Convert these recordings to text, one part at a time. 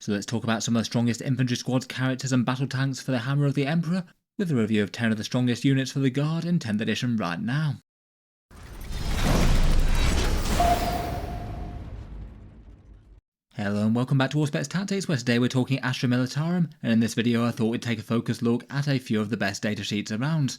So let's talk about some of the strongest infantry squads, characters and battle tanks for the Hammer of the Emperor, with a review of 10 of the strongest units for the Guard in 10th edition right now. Hello and welcome back to Auspex Tactics, where today we're talking Astra Militarum, and in this video I thought we'd take a focused look at a few of the best datasheets around.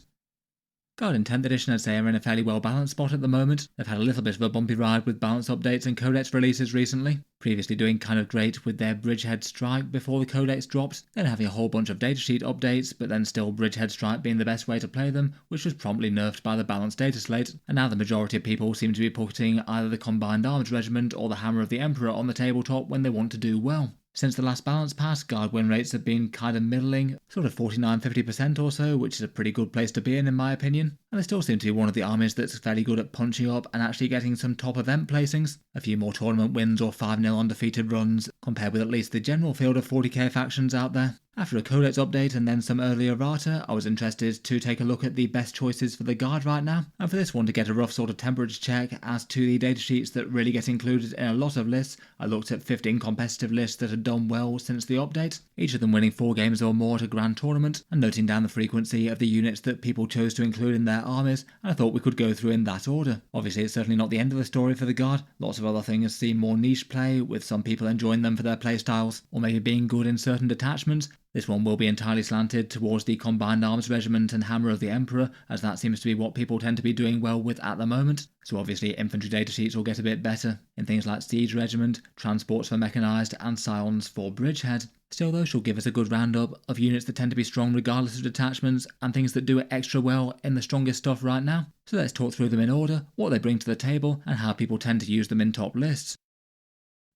Guard in 10th edition I'd say are in a fairly well balanced spot at the moment. They've had a little bit of a bumpy ride with balance updates and codex releases recently, previously doing kind of great with their Bridgehead Strike before the codex dropped, then having a whole bunch of datasheet updates, but then still Bridgehead Strike being the best way to play them, which was promptly nerfed by the balanced data slate, and now the majority of people seem to be putting either the Combined Arms Regiment or the Hammer of the Emperor on the tabletop when they want to do well. Since the last balance pass, Guard win rates have been kind of middling, sort of 49-50% or so, which is a pretty good place to be in my opinion, and they still seem to be one of the armies that's fairly good at punching up and actually getting some top event placings, a few more tournament wins or 5-0 undefeated runs, compared with at least the general field of 40k factions out there. After a codex update and then some early errata, I was interested to take a look at the best choices for the Guard right now, and for this one to get a rough sort of temperature check as to the datasheets that really get included in a lot of lists. I looked at 15 competitive lists that had done well since the update, each of them winning 4 games or more at a grand tournament, and noting down the frequency of the units that people chose to include in their armies, and I thought we could go through in that order. Obviously it's certainly not the end of the story for the Guard, lots of other things see more niche play, with some people enjoying them for their playstyles, or maybe being good in certain detachments. This one will be entirely slanted towards the Combined Arms Regiment and Hammer of the Emperor, as that seems to be what people tend to be doing well with at the moment. So obviously infantry datasheets will get a bit better, in things like Siege Regiment, Transports for Mechanised and Scions for Bridgehead. Still though, she'll give us a good roundup of units that tend to be strong regardless of detachments, and things that do it extra well in the strongest stuff right now. So let's talk through them in order, what they bring to the table, and how people tend to use them in top lists.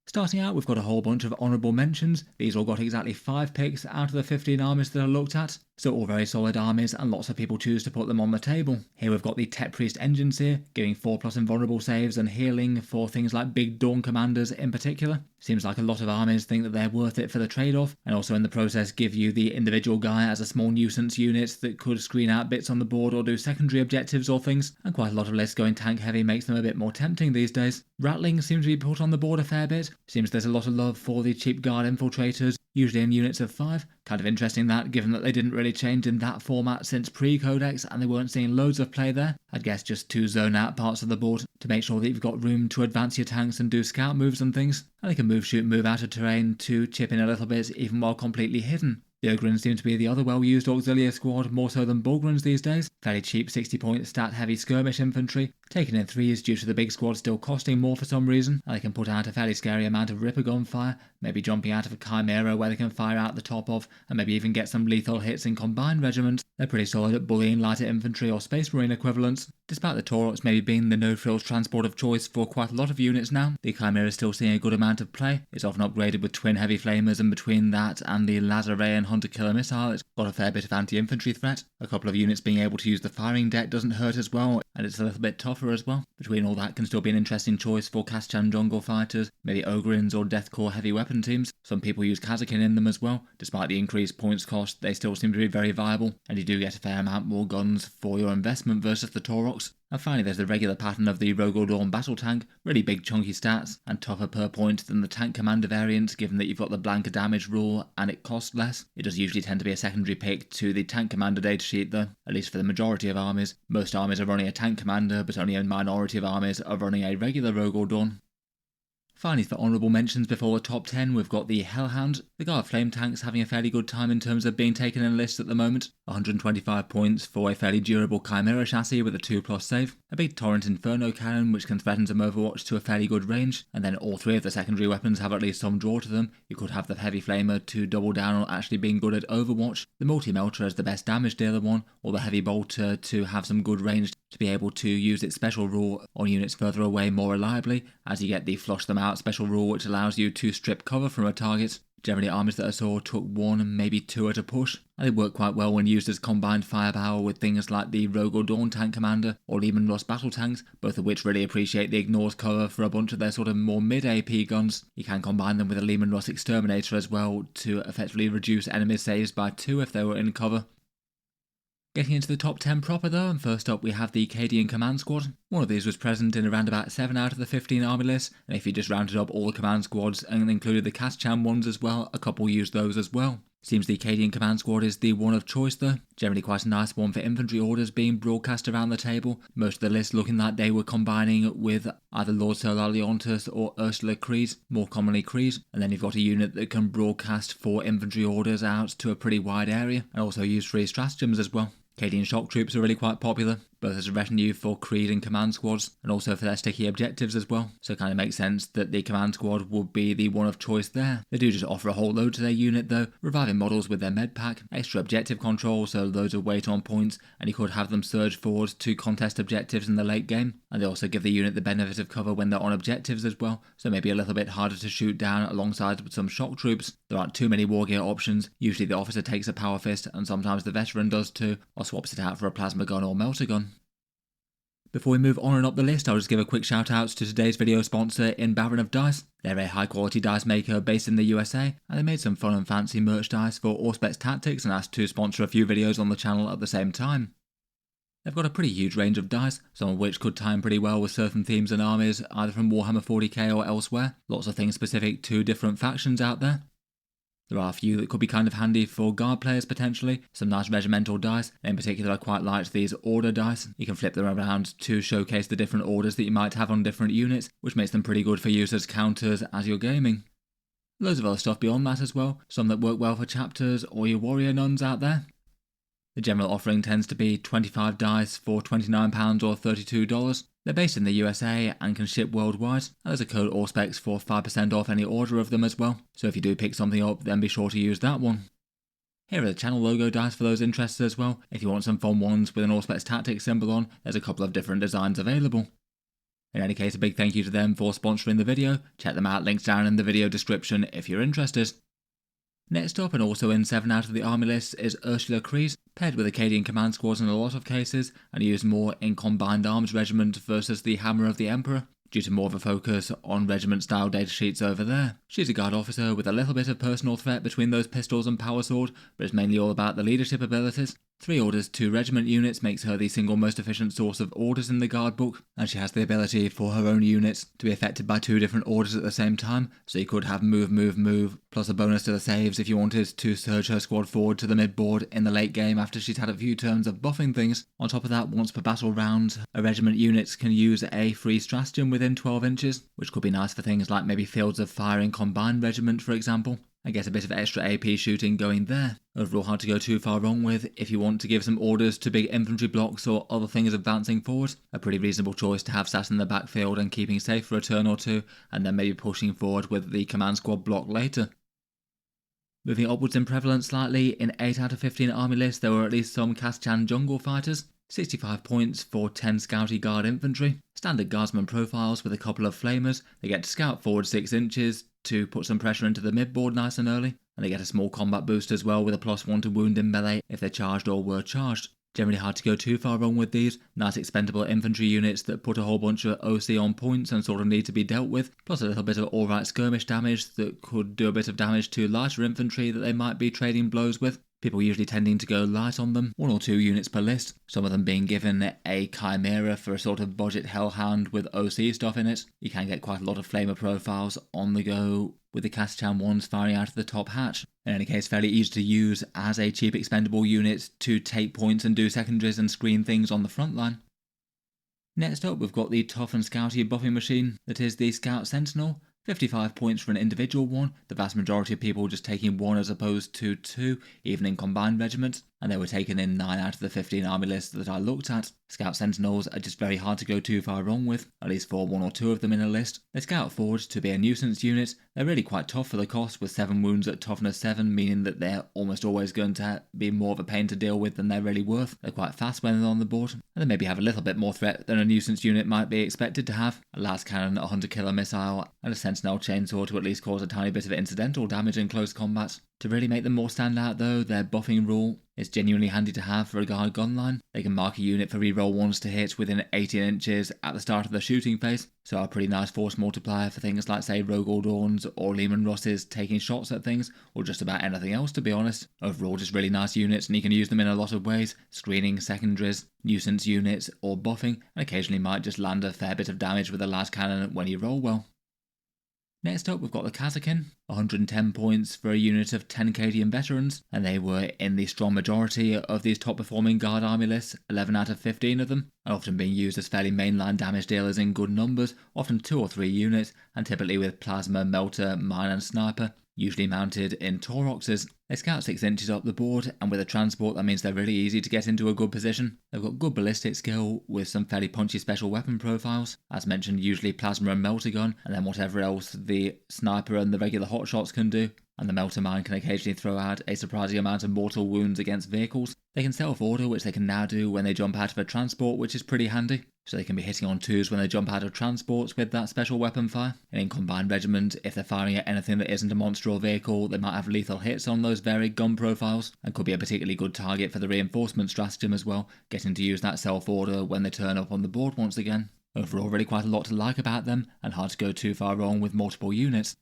Starting out, we've got a whole bunch of honourable mentions. These all got exactly 5 picks out of the 15 armies that I looked at, so all very solid armies, and lots of people choose to put them on the table. Here we've got the Tech Priest Engineer, giving 4+ invulnerable saves and healing for things like big Dorn commanders in particular. Seems like a lot of armies think that they're worth it for the trade-off, and also in the process give you the individual guy as a small nuisance unit that could screen out bits on the board or do secondary objectives or things, and quite a lot of lists going tank heavy makes them a bit more tempting these days. Rattling seems to be put on the board a fair bit. Seems there's a lot of love for the cheap Guard infiltrators, usually in units of 5. Kind of interesting that, given that they didn't really change in that format since pre-codex and they weren't seeing loads of play there. I'd guess just to zone out parts of the board to make sure that you've got room to advance your tanks and do scout moves and things. And they can move, shoot, move out of terrain to chip in a little bit even while completely hidden. The Ogrins seem to be the other well-used auxiliary squad, more so than Bulgrins these days. Fairly cheap 60-point stat-heavy skirmish infantry, taken in 3s due to the big squad still costing more for some reason, and they can put out a fairly scary amount of Ripper gunfire, maybe jumping out of a Chimera where they can fire out the top of, and maybe even get some lethal hits in combined regiments. They're pretty solid at bullying lighter infantry or Space Marine equivalents. Despite the Taurox maybe being the no-frills transport of choice for quite a lot of units now, the Chimera is still seeing a good amount of play. It's often upgraded with twin heavy flamers, and between that and the laser ray and hunter killer missile, it's got a fair bit of anti-infantry threat. A couple of units being able to use the firing deck doesn't hurt as well, and it's a little bit tougher as well. Between all that can still be an interesting choice for Kasrkin jungle fighters, maybe Ogrins or Deathcore heavy weapon teams. Some people use Catachan in them as well. Despite the increased points cost, they still seem to be very viable, and you do get a fair amount more guns for your investment versus the Taurox. And finally there's the regular pattern of the Rogal Dorn battle tank, really big chunky stats and tougher per point than the tank commander variant, given that you've got the blanket damage rule and it costs less. It does usually tend to be a secondary pick to the tank commander datasheet though, at least for the majority of armies. Most armies are running a tank commander, but only a minority of armies are running a regular Rogal Dorn. Finally, for honourable mentions before the top 10, we've got the Hellhound. The Guard Flame Tank's having a fairly good time in terms of being taken in lists at the moment. 125 points for a fairly durable Chimera chassis with a 2+ save. A big Torrent Inferno cannon which can threaten some Overwatch to a fairly good range. And then all 3 of the secondary weapons have at least some draw to them. You could have the Heavy Flamer to double down on actually being good at Overwatch. The Multi-Melter as the best damage dealer one, or the Heavy Bolter to have some good range to be able to use its special rule on units further away more reliably, as you get the Flush Them Out special rule which allows you to strip cover from a target. Generally armies that I saw took 1, maybe 2 at a push, and they work quite well when used as combined firepower with things like the Rogal Dorn Tank Commander or Leman Russes battle tanks, both of which really appreciate the ignores cover for a bunch of their sort of more mid-AP guns. You can combine them with a Leman Russes Exterminator as well to effectively reduce enemy saves by 2 if they were in cover. Getting into the top 10 proper though, and first up we have the Cadian Command Squad. One of these was present in around about 7 out of the 15 army lists, and if you just rounded up all the command squads and included the Catachan ones as well, a couple used those as well. Seems the Cadian Command Squad is the one of choice though, generally quite a nice one for infantry orders being broadcast around the table, most of the lists looking like they were combining with either Lord Solar Leontus or Ursula Creed, more commonly Creed, and then you've got a unit that can broadcast 4 infantry orders out to a pretty wide area, and also use 3 stratagems as well. Cadian shock troops are really quite popular, both as a retinue for Creed and command squads, and also for their sticky objectives as well, so it kind of makes sense that the command squad would be the one of choice there. They do just offer a whole load to their unit though, reviving models with their med pack, extra objective control, so loads of weight on points, and you could have them surge forward to contest objectives in the late game, and they also give the unit the benefit of cover when they're on objectives as well, so maybe a little bit harder to shoot down alongside some shock troops. There aren't too many war gear options, usually the officer takes a power fist, and sometimes the veteran does too, or swaps it out for a plasma gun or melter gun. Before we move on and up the list, I'll just give a quick shout out to today's video sponsor in Baron of Dice. They're a high quality dice maker based in the USA, and they made some fun and fancy merch dice for Auspex Tactics and asked to sponsor a few videos on the channel at the same time. They've got a pretty huge range of dice, some of which could time pretty well with certain themes and armies, either from Warhammer 40k or elsewhere. Lots of things specific to different factions out there. There are a few that could be kind of handy for guard players potentially, some nice regimental dice, in particular I quite liked these order dice. You can flip them around to showcase the different orders that you might have on different units, which makes them pretty good for use as counters as you're gaming. Loads of other stuff beyond that as well, some that work well for chapters or your warrior nuns out there. The general offering tends to be 25 dice for £29 or $32. They're based in the USA and can ship worldwide, and there's a code Auspex for 5% off any order of them as well, so if you do pick something up then be sure to use that one. Here are the channel logo dice for those interested as well. If you want some fun ones with an Auspex Tactics symbol on, there's a couple of different designs available. In any case, a big thank you to them for sponsoring the video. Check them out, links down in the video description if you're interested. Next up, and also in 7 out of the army lists, is Ursula Creed, paired with Cadian command squads in a lot of cases, and used more in Combined Arms Regiment versus the Hammer of the Emperor, due to more of a focus on regiment-style datasheets over there. She's a guard officer with a little bit of personal threat between those pistols and power sword, but it's mainly all about the leadership abilities. 3 orders, 2 regiment units makes her the single most efficient source of orders in the guard book, and she has the ability for her own units to be affected by 2 different orders at the same time, so you could have move, plus a bonus to the saves if you wanted to surge her squad forward to the mid-board in the late game after she's had a few turns of buffing things. On top of that, once per battle round, a regiment unit can use a free stratagem within 12 inches, which could be nice for things like maybe Fields of Fire in Combined Regiment for example. I get a bit of extra AP shooting going there. Overall hard to go too far wrong with if you want to give some orders to big infantry blocks or other things advancing forward. A pretty reasonable choice to have sat in the backfield and keeping safe for a turn or two, and then maybe pushing forward with the command squad block later. Moving upwards in prevalence slightly, in 8 out of 15 army lists there were at least some Kasrkin jungle fighters. 65 points for 10 Scouty Guard infantry, standard guardsman profiles with a couple of flamers. They get to scout forward 6 inches to put some pressure into the mid-board nice and early, and they get a small combat boost as well with a +1 to wound in melee if they're charged or were charged. Generally hard to go too far wrong with these, nice expendable infantry units that put a whole bunch of OC on points and sort of need to be dealt with, plus a little bit of alright skirmish damage that could do a bit of damage to lighter infantry that they might be trading blows with. People usually tending to go light on them, 1 or 2 units per list, some of them being given a Chimera for a sort of budget Hellhound with OC stuff in it. You can get quite a lot of flamer profiles on the go with the Catachan ones firing out of the top hatch. In any case, fairly easy to use as a cheap expendable unit to take points and do secondaries and screen things on the front line. Next up, we've got the tough and scouty buffing machine that is the Scout Sentinel. 55 points for an individual one, the vast majority of people just taking 1 as opposed to 2, even in combined regiments, and they were taken in 9 out of the 15 army lists that I looked at. Scout Sentinels are just very hard to go too far wrong with, at least for 1 or 2 of them in a list. They scout forward to be a nuisance unit. They're really quite tough for the cost, with 7 wounds at toughness 7, meaning that they're almost always going to be more of a pain to deal with than they're really worth. They're quite fast when they're on the board, and they maybe have a little bit more threat than a nuisance unit might be expected to have. A las cannon, a hunter killer missile, and a sentinel chainsaw to at least cause a tiny bit of incidental damage in close combat. To really make them more stand out though, their buffing rule is genuinely handy to have for a guard gun line. They can mark a unit for reroll ones to hit within 18 inches at the start of the shooting phase, so a pretty nice force multiplier for things like say Rogal Dorns or Leman Russes taking shots at things, or just about anything else to be honest. Overall just really nice units, and you can use them in a lot of ways: screening, secondaries, nuisance units, or buffing, and occasionally might just land a fair bit of damage with a las cannon when you roll well. Next up we've got the Kasrkin, 110 points for a unit of 10 Cadian veterans, and they were in the strong majority of these top performing guard army lists, 11 out of 15 of them, and often being used as fairly mainline damage dealers in good numbers, often 2 or 3 units, and typically with plasma, melter, mine and sniper, usually mounted in Tauroxes. They scout 6 inches up the board, and with a transport that means they're really easy to get into a good position. They've got good ballistic skill with some fairly punchy special weapon profiles, as mentioned usually plasma and melter gun, and then whatever else the sniper and the regular hotshots can do. And the melter mine can occasionally throw out a surprising amount of mortal wounds against vehicles. They can self-order, which they can now do when they jump out of a transport, which is pretty handy. So they can be hitting on 2s when they jump out of transports with that special weapon fire. And in combined regiment, if they're firing at anything that isn't a monster or vehicle, they might have lethal hits on those varied gun profiles, and could be a particularly good target for the reinforcement stratagem as well, getting to use that self-order when they turn up on the board once again. Overall really quite a lot to like about them, and hard to go too far wrong with multiple units.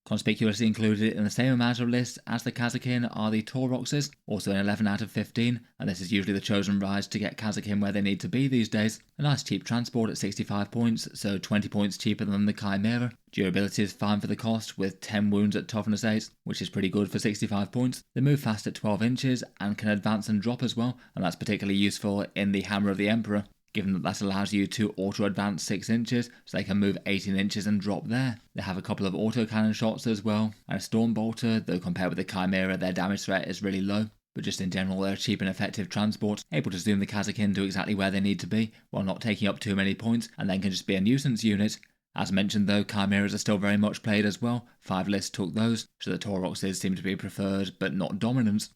Conspicuously included in the same amount of lists as the Kasrkin are the Tauroxes, also in 11 out of 15, and this is usually the chosen ride to get Kasrkin where they need to be these days. A nice cheap transport at 65 points, so 20 points cheaper than the Chimera. Durability is fine for the cost, with 10 wounds at toughness 8, which is pretty good for 65 points. They move fast at 12 inches and can advance and drop as well, and that's particularly useful in the Hammer of the Emperor, given that allows you to auto-advance 6 inches, so they can move 18 inches and drop there. They have a couple of auto-cannon shots as well, and a Storm Bolter, though compared with the Chimera their damage threat is really low. But just in general they're a cheap and effective transport, able to zoom the Kasrkin to exactly where they need to be, while not taking up too many points, and then can just be a nuisance unit. As mentioned though, Chimeras are still very much played as well. 5 lists took those, so the Tauroxes seem to be preferred, but not dominant.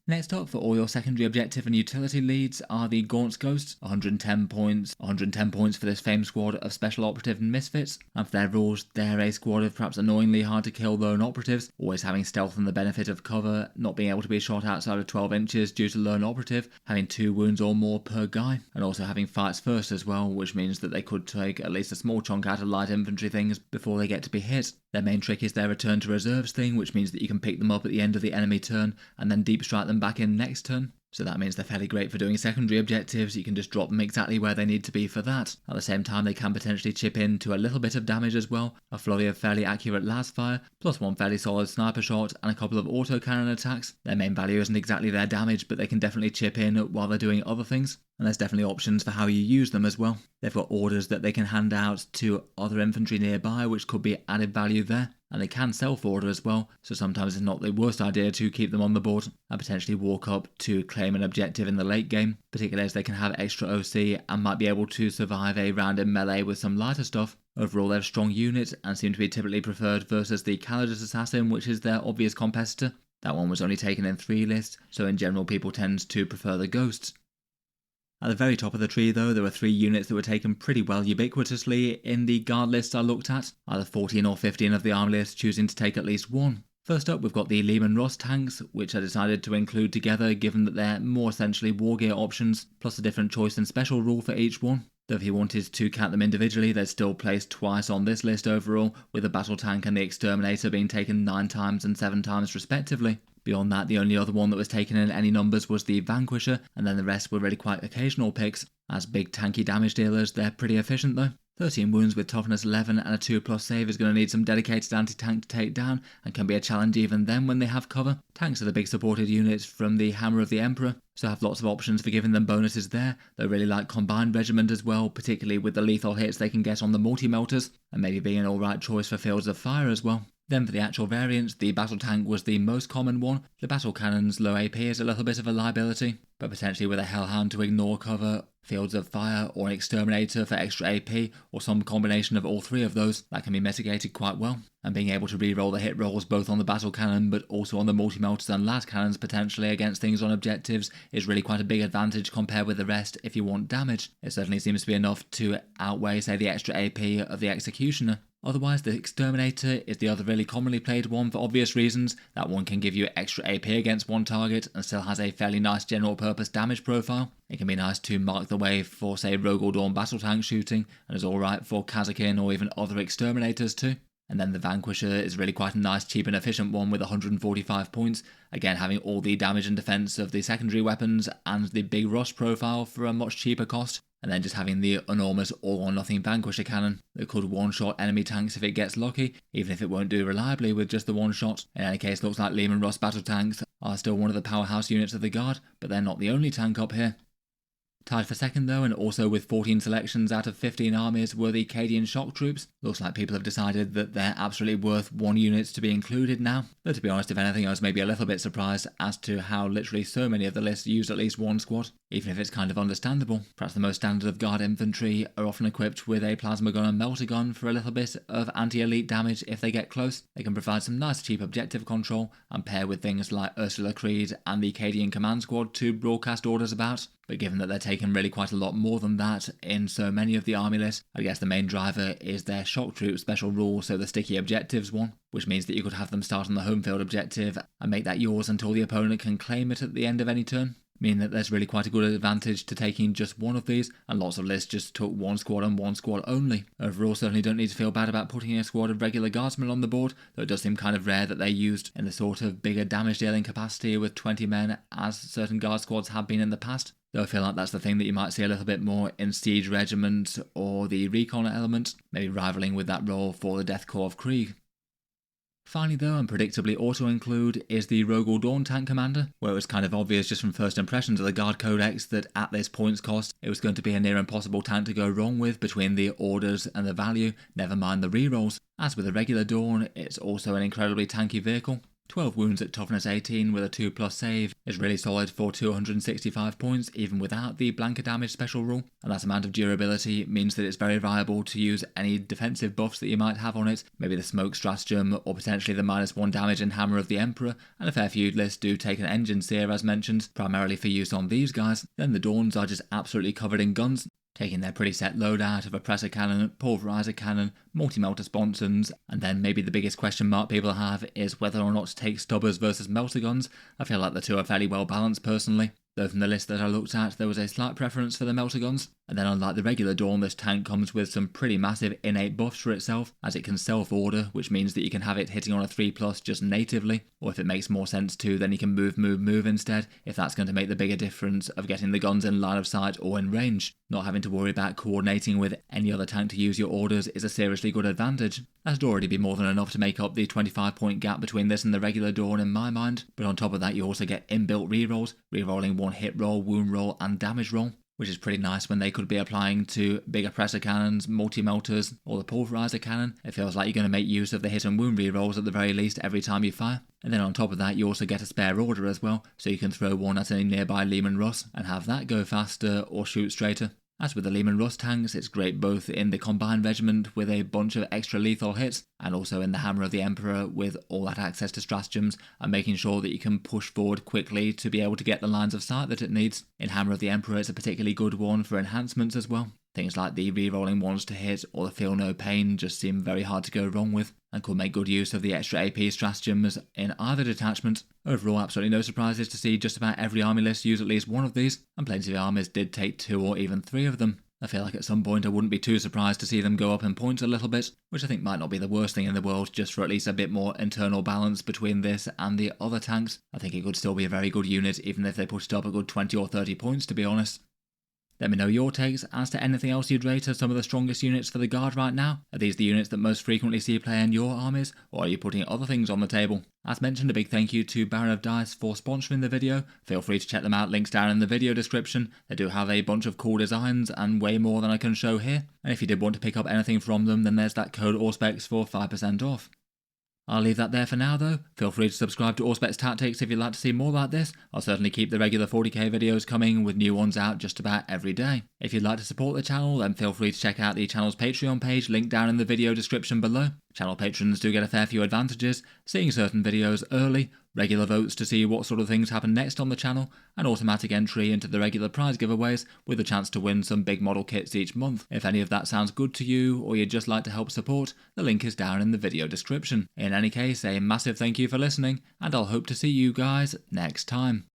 Next up for all your secondary objective and utility leads are the Gaunt's Ghosts, 110 points. 110 points for this famed squad of special operative and misfits, and for their rules, they're a squad of perhaps annoyingly hard to kill lone operatives, always having stealth and the benefit of cover, not being able to be shot outside of 12 inches due to lone operative, having 2 wounds or more per guy, and also having fights first as well, which means that they could take at least a small chunk out of light infantry things before they get to be hit. Their main trick is their return to reserves thing, which means that you can pick them up at the end of the enemy turn and then deep strike them back in next turn. So that means they're fairly great for doing secondary objectives. You can just drop them exactly where they need to be for that. At the same time, they can potentially chip in to a little bit of damage as well. A flurry of fairly accurate las fire, plus 1 fairly solid sniper shot, and a couple of autocannon attacks. Their main value isn't exactly their damage, but they can definitely chip in while they're doing other things. And there's definitely options for how you use them as well. They've got orders that they can hand out to other infantry nearby, which could be added value there. And they can self-order as well, so sometimes it's not the worst idea to keep them on the board and potentially walk up to claim an objective in the late game, particularly as they can have extra OC and might be able to survive a round in melee with some lighter stuff. Overall they're a strong unit and seem to be typically preferred versus the Calidus Assassin, which is their obvious competitor. That one was only taken in 3 lists, so in general people tend to prefer the Ghosts. At the very top of the tree though, there were 3 units that were taken pretty well ubiquitously in the guard lists I looked at, either 14 or 15 of the army lists choosing to take at least 1. First up we've got the Leman Russes tanks, which I decided to include together given that they're more essentially war gear options, plus a different choice and special rule for each one. Though if you wanted to count them individually, they're still placed twice on this list overall, with the battle tank and the exterminator being taken 9 times and 7 times respectively. Beyond that, the only other one that was taken in any numbers was the Vanquisher, and then the rest were really quite occasional picks. As big tanky damage dealers, they're pretty efficient though. 13 wounds with toughness 11 and a 2+ save is going to need some dedicated anti-tank to take down, and can be a challenge even then when they have cover. Tanks are the big supported units from the Hammer of the Emperor, so have lots of options for giving them bonuses there. They really like combined regiment as well, particularly with the lethal hits they can get on the multi-melters, and maybe being an alright choice for fields of fire as well. Then for the actual variants, the battle tank was the most common one. The battle cannon's low AP is a little bit of a liability, but potentially with a Hellhound to ignore cover, fields of fire, or an exterminator for extra AP, or some combination of all 3 of those, that can be mitigated quite well. And being able to re-roll the hit rolls both on the battle cannon but also on the multi-melters and las cannons potentially against things on objectives is really quite a big advantage compared with the rest if you want damage. It certainly seems to be enough to outweigh say the extra AP of the executioner. Otherwise, the Exterminator is the other really commonly played one for obvious reasons. That one can give you extra AP against one target and still has a fairly nice general purpose damage profile. It can be nice to mark the way for, say, Rogal Dorn battle tank shooting, and is alright for Kasrkin or even other Exterminators too. And then the Vanquisher is really quite a nice, cheap and efficient one with 145 points, again having all the damage and defense of the secondary weapons and the big rush profile for a much cheaper cost. And then just having the enormous all-or-nothing Vanquisher cannon that could one-shot enemy tanks if it gets lucky, even if it won't do reliably with just the one shot. In any case, looks like Leman Russes battle tanks are still one of the powerhouse units of the Guard, but they're not the only tank up here. Tied for second though, and also with 14 selections out of 15 armies, were the Cadian shock troops. Looks like people have decided that they're absolutely worth one unit to be included now. Though to be honest, if anything, I was maybe a little bit surprised as to how literally so many of the lists use at least one squad, even if it's kind of understandable. Perhaps the most standard of Guard infantry are often equipped with a plasma gun and melter gun for a little bit of anti-elite damage if they get close. They can provide some nice cheap objective control and pair with things like Ursula Creed and the Cadian command squad to broadcast orders about. But given that they're taking really quite a lot more than that in so many of the army lists, I guess the main driver is their shock troop special rule, so the sticky objectives one, which means that you could have them start on the home field objective and make that yours until the opponent can claim it at the end of any turn. Meaning that there's really quite a good advantage to taking just one of these, and lots of lists just took one squad and one squad only. Overall, certainly don't need to feel bad about putting a squad of regular guardsmen on the board, though it does seem kind of rare that they're used in the sort of bigger damage dealing capacity with 20 men as certain guard squads have been in the past. Though I feel like that's the thing that you might see a little bit more in Siege Regiment or the Recon element, maybe rivaling with that role for the Death Corps of Krieg. Finally though, and predictably auto-include, is the Rogal Dorn tank commander, where it was kind of obvious just from first impressions of the Guard Codex that at this points cost, it was going to be a near impossible tank to go wrong with between the orders and the value, never mind the rerolls. As with the regular Dorn, it's also an incredibly tanky vehicle. 12 wounds at toughness 18 with a 2+ save is really solid for 265 points even without the blanket damage special rule, and that amount of durability means that it's very viable to use any defensive buffs that you might have on it, maybe the smoke stratagem or potentially the -1 damage and hammer of the Emperor, and a fair few lists do take an engine seer as mentioned, primarily for use on these guys. Then the Dorns are just absolutely covered in guns, taking their pretty set loadout of a presser cannon, pulverizer cannon, multi-melter sponsons, and then maybe the biggest question mark people have is whether or not to take stubbers versus melter guns. I feel like the two are fairly well balanced personally, though from the list that I looked at there was a slight preference for the melter guns. And then unlike the regular Dorn, this tank comes with some pretty massive innate buffs for itself, as it can self-order, which means that you can have it hitting on a 3+ just natively, or if it makes more sense to, then you can move instead, if that's going to make the bigger difference of getting the guns in line of sight or in range. Not having to worry about coordinating with any other tank to use your orders is a seriously good advantage. That should already be more than enough to make up the 25-point gap between this and the regular Dorn in my mind, but on top of that you also get inbuilt rerolls, rerolling one hit roll, wound roll and damage roll, which is pretty nice when they could be applying to bigger presser cannons, multi-melters, or the pulverizer cannon. It feels like you're going to make use of the hit and wound rerolls at the very least every time you fire. And then on top of that you also get a spare order as well, so you can throw one at any nearby Leman Russes and have that go faster or shoot straighter. As with the Leman Russes tanks, it's great both in the Combined Regiment with a bunch of extra lethal hits, and also in the Hammer of the Emperor with all that access to stratagems and making sure that you can push forward quickly to be able to get the lines of sight that it needs. In Hammer of the Emperor it's a particularly good one for enhancements as well. Things like the re-rolling ones to hit or the feel no pain just seem very hard to go wrong with, and could make good use of the extra AP stratagems in either detachment. Overall, absolutely no surprises to see just about every army list use at least one of these, and plenty of armies did take 2 or even 3 of them. I feel like at some point I wouldn't be too surprised to see them go up in points a little bit, which I think might not be the worst thing in the world, just for at least a bit more internal balance between this and the other tanks. I think it could still be a very good unit even if they put it up a good 20 or 30 points to be honest. Let me know your takes as to anything else you'd rate as some of the strongest units for the Guard right now. Are these the units that most frequently see play in your armies, or are you putting other things on the table? As mentioned, a big thank you to Baron of Dice for sponsoring the video. Feel free to check them out, links down in the video description. They do have a bunch of cool designs and way more than I can show here. And if you did want to pick up anything from them, then there's that code Auspex for 5% off. I'll leave that there for now though. Feel free to subscribe to Auspex Tactics if you'd like to see more like this. I'll certainly keep the regular 40k videos coming with new ones out just about every day. If you'd like to support the channel then feel free to check out the channel's Patreon page linked down in the video description below. Channel patrons do get a fair few advantages, seeing certain videos early, regular votes to see what sort of things happen next on the channel, and automatic entry into the regular prize giveaways with a chance to win some big model kits each month. If any of that sounds good to you, or you'd just like to help support, the link is down in the video description. In any case, a massive thank you for listening, and I'll hope to see you guys next time.